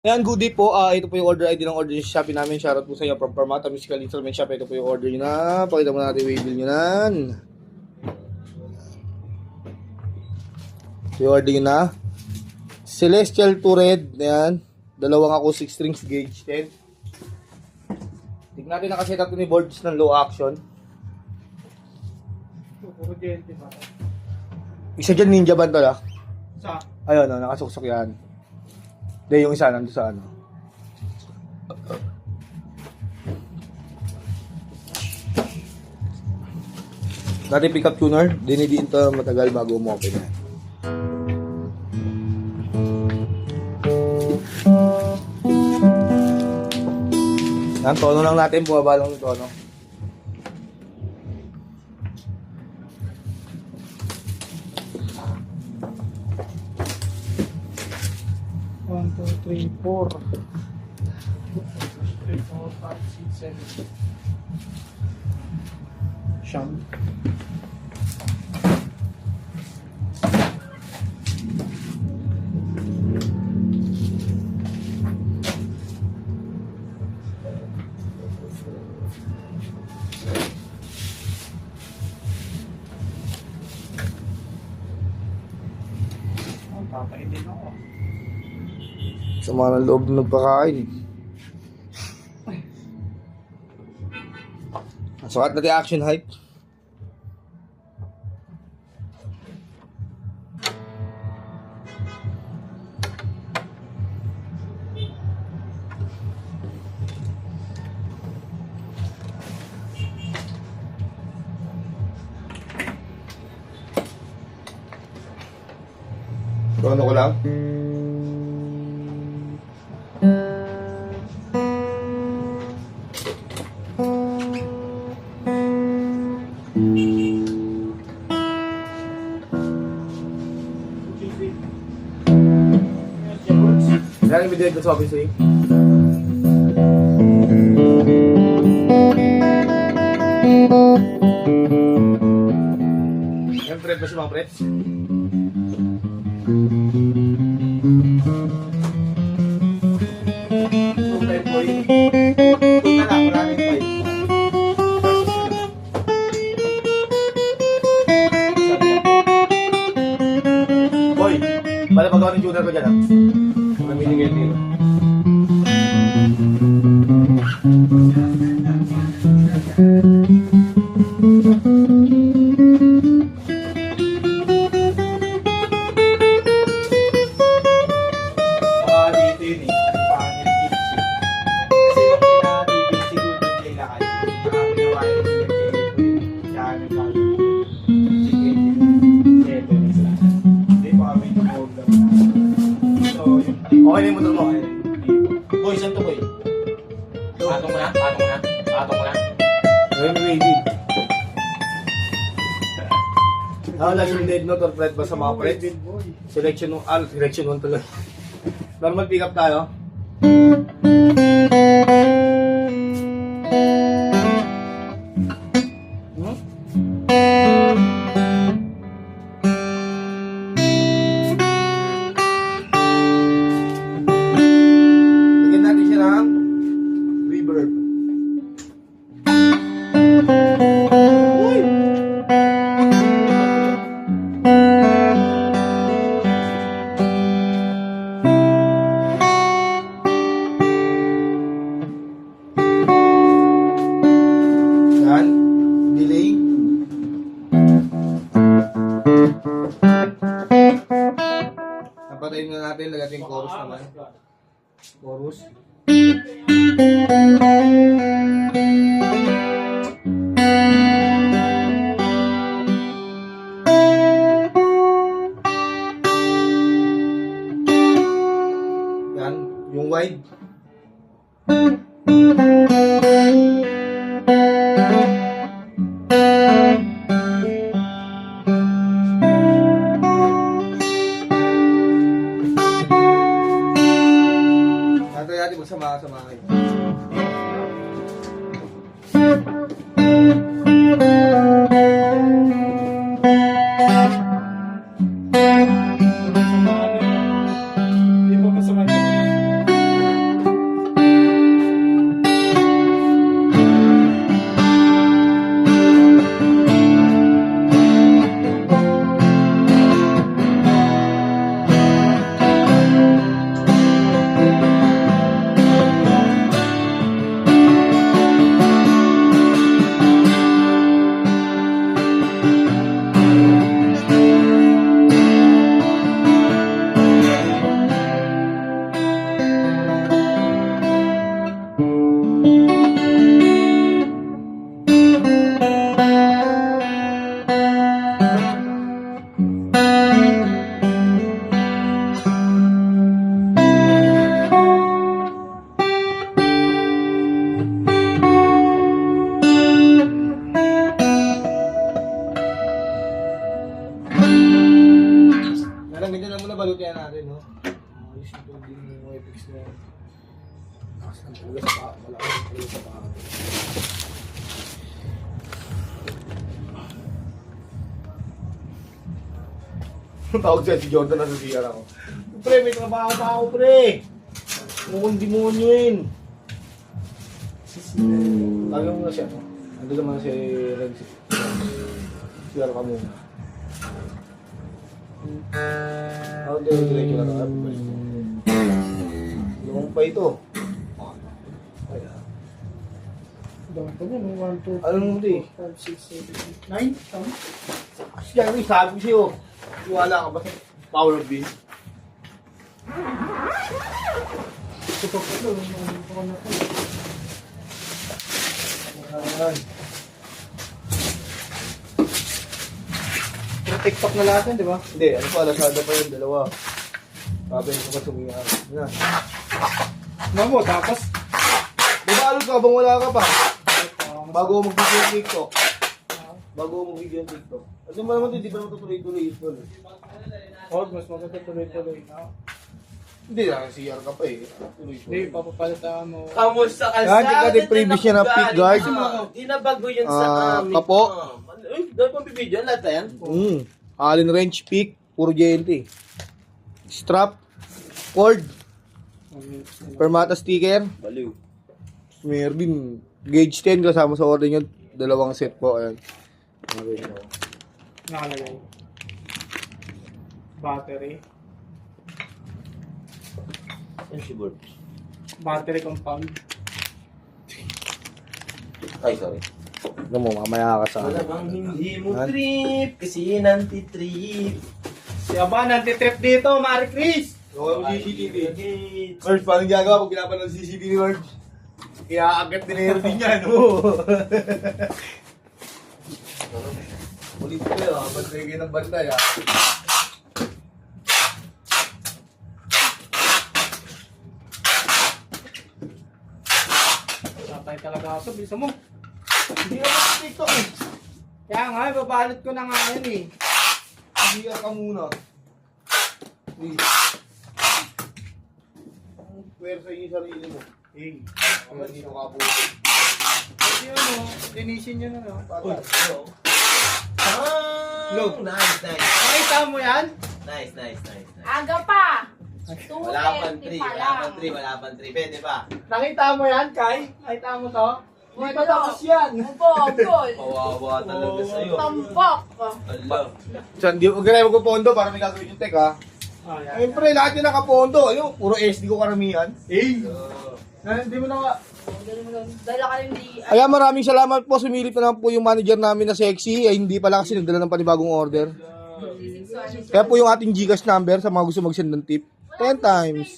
Ayan, good day po. Ito po yung order ID ng order sa Shopee namin. Shoutout po sa inyo from Permata Musical Instrument Shop. Ito po yung order nyo na. Pakita mo natin yung way bill nyo na. Ito yung order nyo na. Celestial to Red. Ayan. Dalawang acoustic strings gauge 10. Tignan natin nakaset up ni boards ng low action. Isa dyan ninja band tala. Sa? Ayun, nakasuksok yan. Hindi, yung isa nandun sa ano. Dati pick up tuner, dinidiin to matagal bago umopen yan. Yan, tono lang natin, bumaba lang yung tono. One, two, three, four. 3, 4, 5, 6, 7. Siyam. Papainin ako. Sama ng loob ng nagpakain. Sukat natin action hype. Tono ko lang. Yan yung video ko sa office eh. Yan, Fred ba si mga Freds? Okay, boy. Ito na lang, wala na yung five. Boy, bala pagawa ng tuner ko dyan ah. Mamili kayo dito. Dito yun eh. Panel gigs. Kasi yung pinaka-TV siguro doon nila kayo. Nakapinawa yun yung nag-i-equate. Kaya nagkakaroon. Sige. Ito na sila. Hindi pa kami program na. So, yung Okay na yung motor mo. boy, saan to boy? Patong mo na? Patong mo na? Patong mo na? Ngayon yung way bill. Lang yung dead note or Fred ba sa mga Freds? boy. Selection 1, selection 1 tuloy. Normal pick up tayo. Bigyan natin siya ng reverb. Uy! Yan. Delay. Napatayin na natin. Lagating chorus naman. Chorus. Yan. Yung wide. Natin natin magsama-sama kayo. Hindi pa masama yun. Tawag siya si Jordan na sa CR ako. Pre, may trabaho pa ako, pre. Mukhang demonyo yun. Lagyan mo na siya, no? Ando naman si Red. CR ka muna. Ako diretso lang ako. Lumang pa ito. Anong hindi? 5, 6, 7, 8, 9. Tama? Kasi kaya sabi ko sa'yo, iwala ka ba sa power of being? Ito pa pala. Ano na ito? Ayan. Pero TikTok na lahat yan, di ba? Hindi, ano pa, Lazada pa yun, dalawa. Sabi ko pa sumihan. Yan. Mamo, tapos? Babalot ka bang wala ka pa? Bago ako mag-video yung TikTok. Bago ako mag-video yung TikTok. Ano ba naman din, di ba naman tutuloy-tuloy ito? Oh, mas maganda tuloy-tuloy na. Hindi na, CR ka pa eh. Tuloy-tuloy. Hindi, papapalitan mo. Kamusta ka Yan, di ka din previous niya ng pick guard. Di na bago yun sa amin. Kapo. Uy, dahil pang bibidyo, lahat na yan. Allen wrench pick, puro JNT. Strap, cord, permata sticker. Baliw. Meron din gauge 10 kasama sa order nyo. Dalawang set po. Ayan. Nakalagay. Battery. Yan si Bord. Battery compound. Ay, sorry. Ano mo, mamaya ka sa Wala bang hindi mo trip, kasi nanti-trip. Si Aba, nanti-trip dito, Marie Chris! Gawa mo CCTV. Merge, paano gagawa pag pinapanood ng CCTV, Merge? Iaagad din na din yan, oo. Ulit ko yun, bantay kayo ng bantay, ha? Sapay talaga ako, bisa mo. Hindi ka pa sa TikTok, eh. Kaya nga, babalot ko na nga yan eh. Hindi ka muna. Please. Pwersa yung sarili mo. Hey. Ang dito ka po. Kasi ano, linisin nyo na no. Uy, hello. Look. Nice, nice. Nakita mo yan? Nice, nice, nice, nice. Aga pa. Wala pang 3, 2:30 pa wala lang. pang 3, wala pang 3. Pwede ba? Nakita mo yan, Kai? Nakita mo to? Hindi pa Wala. tapos yan. Bogol. Kawawa talaga sa'yo. Tambok. Hello. Saan, di huwag ka na magpapondo para may gagawin yung tech, ha? Oh, yan. Siyempre, lahat yung nakapondo. Ayun, puro SD ko karamihan. Eh! Hindi mo na nga. Dala ka rin di... Kaya maraming salamat po. Sumilip na lang po yung manager namin na sexy. Ay, hindi pala kasi nagdala ng panibagong order. Kaya po yung ating Gcash number sa mga gusto mag-send ng tip. 10 times.